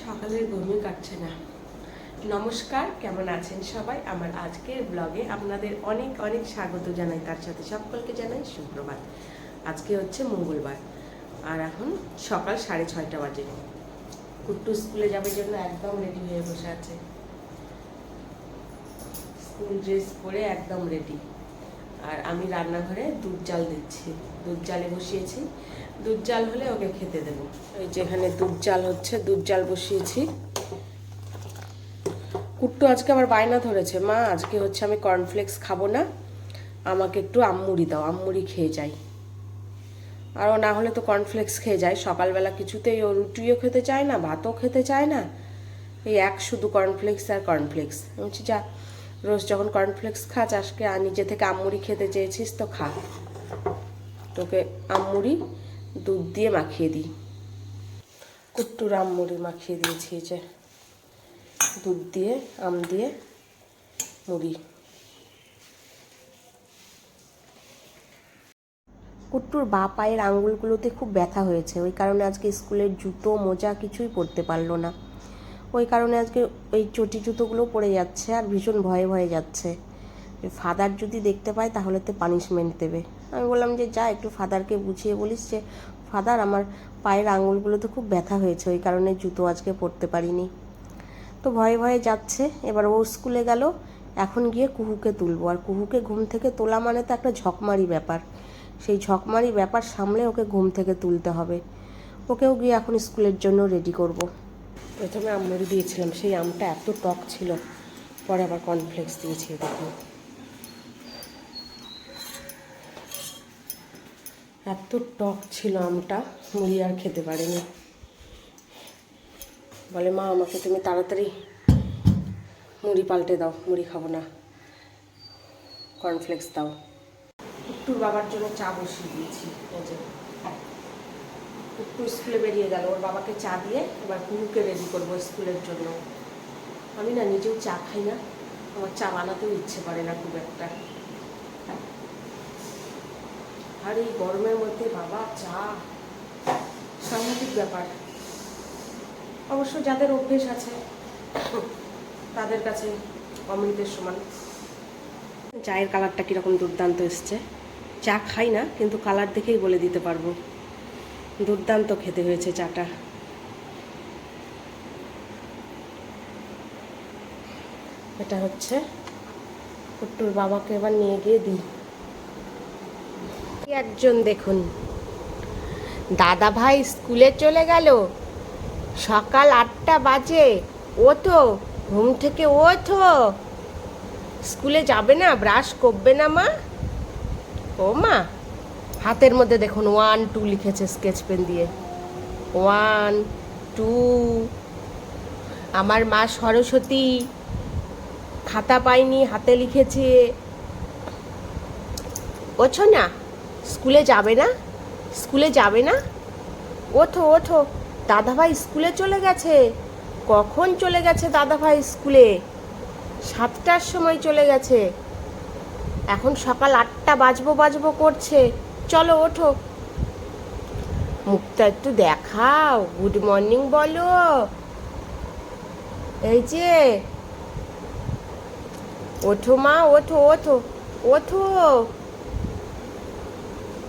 সকালের ঘুমই কাটছে না। নমস্কার, কেমন আছেন সবাই? আমার আজকের ব্লগে আপনাদের অনেক অনেক স্বাগত জানাই, তার সাথে সকলকে জানাই সুপ্রভাত। আজকে হচ্ছে মঙ্গলবার আর এখন সকাল 6:30 বাজে। কুট্টু স্কুলে যাবে জন্য একদম রেডি হয়ে বসে আছে, স্কুল ড্রেস পরে একদম রেডি। আর আমি রান্নাঘরে দুধ জাল দিচ্ছি, দুধ জালে বসিয়েছি। দুধ জাল হলে ওকে খেতে দেবো। এই যে এখানে দুধ জাল হচ্ছে, দুধ জাল বসিয়েছি। কুট্টু আজকে আবার বায়না ধরেছে, মা আজকে হচ্ছে আমি কর্নফ্লেক্স খাবো না, আমাকে একটু আমমুড়ি দাও, আমমুড়ি খেয়ে যাই। আর ও না হলে তো কর্নফ্লেক্স খেয়ে যায়। সকালবেলা কিছুতেই ও রুটিও খেতে চায় না, ভাতও খেতে চায় না, এই এক শুধু কর্নফ্লেক্স আর কর্নফ্লেক্স। আমি বলছি যা, রোজ যখন কর্নফ্লেক্স খাস, আজকে নিজে থেকে আমমুড়ি খেতে চেয়েছিস তো খা, তোকে আমমুড়ি দুধ দিয়ে মাখিয়ে দিই। কুট্টুর আমমুড়ি মাখিয়ে দিয়েছি, যে দুধ দিয়ে আম দিয়ে মুড়ি। কুট্টুর বা পায়ের আঙ্গুলগুলোতে খুব ব্যথা হয়েছে, ওই কারণে আজকে স্কুলের জুতো মোজা কিছুই পরতে পারলো না। ওই কারণে আজকে ওই চটি জুতোগুলো পরে যাচ্ছে আর ভীষণ ভয়ে ভয়ে যাচ্ছে। ফাদার যদি দেখতে পায় তাহলে তো পানিশমেন্ট দেবে। আমি বললাম যে যা, একটু ফাদারকে বুঝিয়ে বলিস যে ফাদার আমার পায়ের আঙ্গুলগুলোতে খুব ব্যথা হয়েছে, ওই কারণে জুতো আজকে পরতে পারিনি। তো ভয়ে ভয়ে যাচ্ছে। এবার ও স্কুলে গেল, এখন গিয়ে কুহুকে তুলবো। আর কুহুকে ঘুম থেকে তোলা মানে তো একটা ঝকমারি ব্যাপার, সেই ঝকমারি ব্যাপার সামলে ওকে ঘুম থেকে তুলতে হবে। ওকেও গিয়ে এখন স্কুলের জন্য রেডি করব। প্রথমে আমমুড়ি দিয়েছিলাম, সেই আমটা এত টক ছিল, পরে আবার কর্নফ্লেক্স দিয়েছি। দেখুন এত টক ছিল আমটা, মুড়ি আর খেতে পারেনি। বলে মা আমাকে তুমি তাড়াতাড়ি মুড়ি পাল্টে দাও, মুড়ি খাবো না, কর্নফ্লেক্স দাও। কুট্টুর বাবার জন্য চা বসিয়ে দিয়েছি। কুট্টু স্কুলে বেরিয়ে গেল, ওর বাবাকে চা দিয়ে এবার কুহুকে রেডি করবো স্কুলের জন্য। আমি না নিজেও চা খাই না, আমার চা বানাতেও ইচ্ছে করে না খুব একটা। আর এই গরমের মধ্যে বাবা চা সাংঘাতিক ব্যাপার। অবশ্য যাদের অভ্যেস আছে তাদের কাছে অমৃতের সমান। চায়ের কালারটা কীরকম দুর্দান্ত এসছে। চা খাই না, কিন্তু কালার দেখেই বলে দিতে পারবো দুর্দান্ত খেতে হয়েছে চাটা। এটা হচ্ছে কুট্টুর বাবাকে এবার নিয়ে গিয়ে দিই। একজন দেখুন, দাদা ভাই স্কুলে চলে গেল, সকাল 8টা বাজে, ওঠো ঘুম থেকে, ওঠো স্কুলে যাবে না, ব্রাশ করবে না মা? ও মা, হাতের মধ্যে দেখুন 1 2 লিখেছে স্কেচ পেন দিয়ে, 1 2। আমার মা সরস্বতী, খাতা পাইনি, হাতে লিখেছে। ওঠো না, স্কুলে যাবে না, স্কুলে যাবে না, ওঠো ওঠো, দাদাভাই স্কুলে চলে গেছে। কখন চলে গেছে দাদাভাই স্কুলে? 7টার সময় চলে গেছে, এখন সকাল 8টা বাজবো করছে, চলো ওঠো, মুখটা একটু দেখাও, গুড মর্নিং বলো। এই যে ওঠো মা, ওঠো ওঠো ওঠো,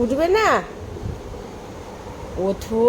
উঠবে না? ওঠো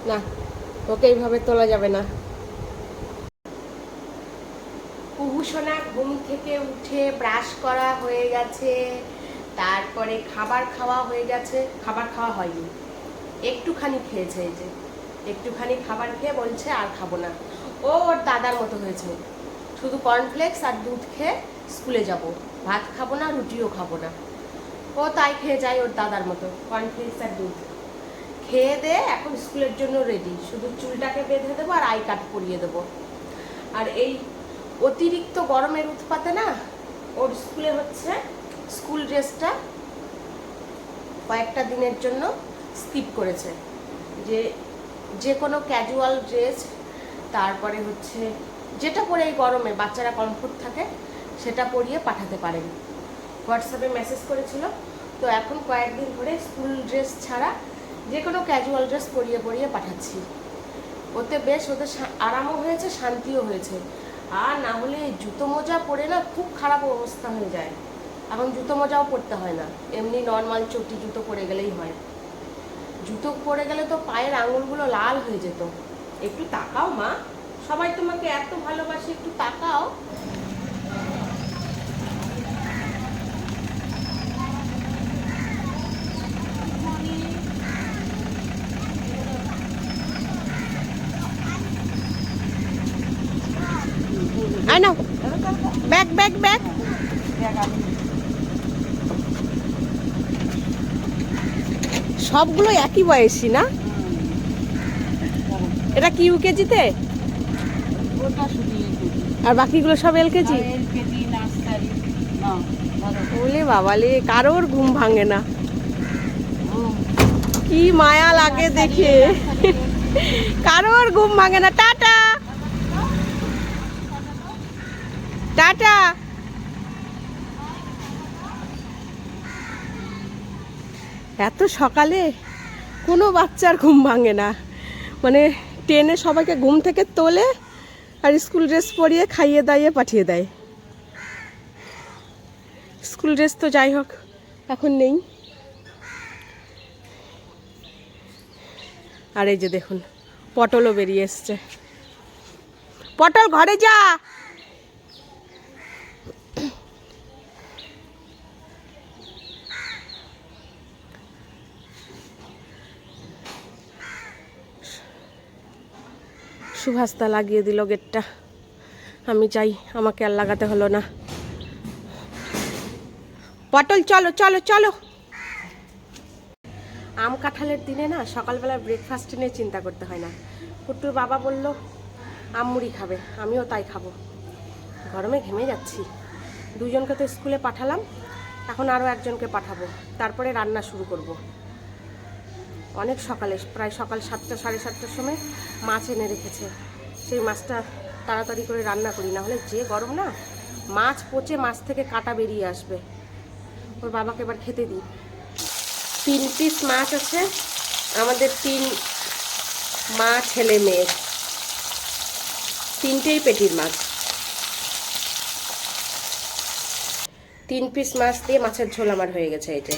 না, ওকে এইভাবে তোলা যাবে না। কুহু সোনা ঘুম থেকে উঠে ব্রাশ করা হয়ে গেছে, তারপরে খাবার খাওয়া হয়ে গেছে। খাবার খাওয়া হয়নি, একটুখানি খেয়েছে। এই যে একটুখানি খাবার খেয়ে বলছে আর খাবো না। ও ওর দাদার মতো হয়েছে, শুধু কর্নফ্লেক্স আর দুধ খেয়ে স্কুলে যাব, ভাত খাবো না, রুটিও খাবো না। ও তাই খেয়ে যায় ওর দাদার মতো, কর্নফ্লেক্স আর দুধ খেয়ে দে। এখন স্কুলের জন্য রেডি, শুধু চুলটাকে বেঁধে দেবো আর আই কাট পরিয়ে দেবো। আর এই অতিরিক্ত গরমের উৎপাতে না, ওর স্কুলে হচ্ছে স্কুল ড্রেসটা কয়েকটা দিনের জন্য স্কিপ করেছে, যে কোনো ক্যাজুয়াল ড্রেস, তারপরে হচ্ছে যেটা পরে এই গরমে বাচ্চারা কমফোর্ট থাকে সেটা পরিয়ে পাঠাতে পারেন। হোয়াটসঅ্যাপে মেসেজ করেছিল। তো এখন কয়েকদিন ধরে স্কুল ড্রেস ছাড়া যে কোনো ক্যাজুয়াল ড্রেস পরিয়ে পরিয়ে পাঠাচ্ছি। ওতে বেশ ওদের আরামও হয়েছে, শান্তিও হয়েছে। আর না হলে জুতো মোজা পরে না খুব খারাপ অবস্থা হয়ে যায়। এখন জুতো মোজাও পরতে হয় না, এমনি নর্মাল চটি জুতো পরে গেলেই হয়। জুতো পরে গেলে তো পায়ের আঙুলগুলো লাল হয়ে যেত। একটু তাকাও মা, সবাই তোমাকে এত ভালোবাসে, একটু তাকাও। I now bag bag bag. সবগুলো একই বয়সী না? এটা কি ইউকেজিতে? আর বাকিগুলো সব এলকেজি? বলে বাবালে, কারোর ঘুম ভাঙে না। কি মায়া লাগে দেখে, কারোর ঘুম ভাঙে না। Tata tata. এত সকালে কোনো বাচ্চার ঘুম ভাঙে না, মানে ট্রেনে সবাইকে ঘুম থেকে তোলে আর স্কুল ড্রেস পরিয়ে খাইয়ে দাইয়ে পাঠিয়ে দেয়। স্কুল ড্রেস তো যাই হোক এখন নেই। আর এই যে দেখুন পটলও বেরিয়ে এসছে। পটল ঘরে যা। সুভাষদা লাগিয়ে দিল গেটটা, আমি যাই, আমাকে আর লাগাতে হলো না। পটল চলো চলো চলো। আম কাঁঠালের দিনে না সকালবেলা ব্রেকফাস্ট নিয়ে চিন্তা করতে হয় না। পুট্টুর বাবা বলল আম মুড়ি খাবে, আমিও তাই খাবো। গরমে ঘেমে যাচ্ছি। দুজনকে তো স্কুলে পাঠালাম, এখন আরও একজনকে পাঠাবো, তারপরে রান্না শুরু করব। অনেক সকালে, প্রায় সকাল 7টা সাড়ে 7টার সময় মাছ এনে রেখেছে। সেই মাছটা তাড়াতাড়ি করে রান্না করি, না হলে যে গরম না, মাছ পচে মাছ থেকে কাঁটা বেরিয়ে আসবে। ওর বাবাকে এবার খেতে দিই। 3 পিস মাছ আছে আমাদের, 3 মা ছেলে মেয়ে, 3টেই পেটির মাছ। 3 পিস মাছ দিয়ে মাছের ঝোল আমার হয়ে গেছে। এই যে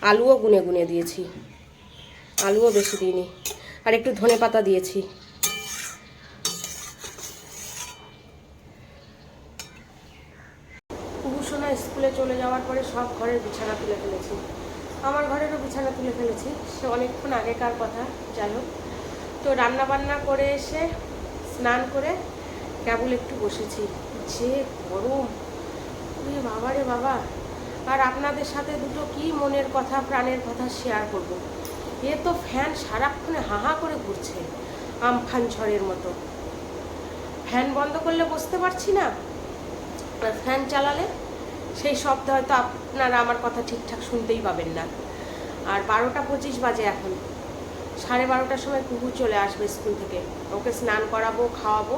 আলুও গুনে গুনে দিয়েছি, আলুও বেশি দিইনি, আর একটু ধনেপাতা দিয়েছি। কুহুসোনা স্কুলে চলে যাওয়ার পরে সব ঘরের বিছানা তুলে ফেলেছি। আমার ঘরেরও বিছানা তুলে ফেলেছি, সে অনেকক্ষণ আগেকার কথা। যাই হোক, তো রান্না বান্না করে এসে স্নান করে কেবল একটু বসেছি। যে গরম, বাবা রে বাবা। আর আপনাদের সাথে দুটো কি মনের কথা প্রাণের কথা শেয়ার করব। এ তো ফ্যান সারাক্ষণে হাহা করে ঘুরছে, আমফান ঝড়ের মতো। ফ্যান বন্ধ করলে বসতে পারছি না, আর ফ্যান চালালে সেই শব্দ হয়তো আপনারা আমার কথা ঠিকঠাক শুনতেই পাবেন না। আর 12টা 25 বাজে এখন। 12:30টার সময় কুহু চলে আসবে স্কুল থেকে, ওকে স্নান করাবো, খাওয়াবো।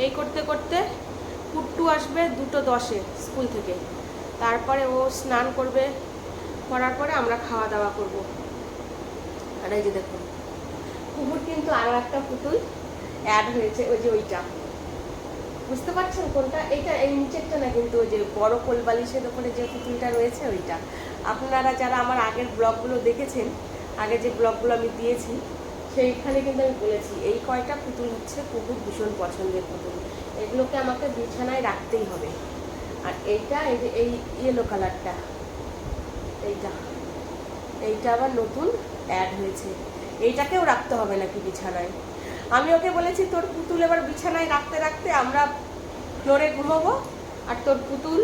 এই করতে করতে পুট্টু আসবে 2:10-এ স্কুল থেকে। তারপরে ও স্নান করবে, করার পরে আমরা খাওয়া দাওয়া করব। আর এই যে দেখুন কুহুর কিন্তু আরও একটা পুতুল অ্যাড হয়েছে, ওই যে ওইটা, বুঝতে পারছেন কোনটা? এইটা, এই নিচেরটা না, কিন্তু ওই যে বড় কোলবালিশের ওপরে যে পুতুলটা রয়েছে ওইটা। আপনারা যারা আমার আগের ব্লগগুলো দেখেছেন, আগে যে ব্লগগুলো আমি দিয়েছি, সেইখানে কিন্তু আমি বলেছি এই কয়টা পুতুল হচ্ছে কুকুর ভীষণ পছন্দের পুতুল, এগুলোকে আমাকে বিছানায় রাখতেই হবে। আর এইটা, এই যে এই ইয়েলো কালারটা, এইটা আবার নতুন অ্যাড হয়েছে, এইটাকেও রাখতে হবে নাকি বিছানায়। আমি ওকে বলেছি তোর পুতুল এবার বিছানায় রাখতে রাখতে আমরা ফ্লোরে ঘুমাবো, আর তোর পুতুল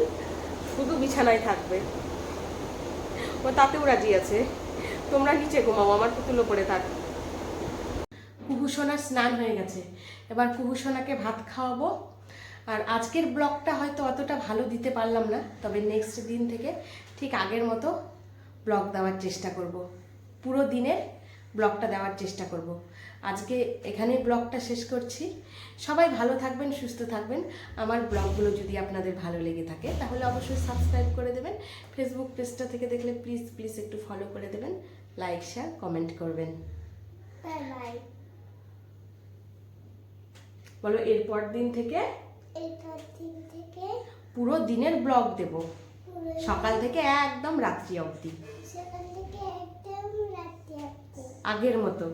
শুধু বিছানায় থাকবে। ও তাতেও রাজি আছে, তোমরা নিচে ঘুমাবো, আমার পুতুল ওপরে থাক। কুহুসোনার স্নান হয়ে গেছে, এবার কুহুসোনাকে ভাত খাওয়াবো। আর আজকের ব্লগটা হয়তো অতটা ভালো দিতে পারলাম না, তবে নেক্সট দিন থেকে ঠিক আগের মতো ব্লগ দেওয়ার চেষ্টা করব, পুরো দিনের ব্লগটা দেওয়ার চেষ্টা করব। আজকে এখানে ব্লগটা শেষ করছি। সবাই ভালো থাকবেন, সুস্থ থাকবেন। আমার ব্লগগুলো যদি আপনাদের ভালো লেগে থাকে তাহলে অবশ্যই সাবস্ক্রাইব করে দেবেন। ফেসবুক পেজটা থেকে দেখলে প্লিজ প্লিজ একটু ফলো করে দেবেন। লাইক শেয়ার কমেন্ট করবেন। Bye bye. বলো এরপর দিন থেকে পুরো দিনের ব্লগ দেব, সকাল থেকে একদম রাত্রি অবধি, আগের মতো।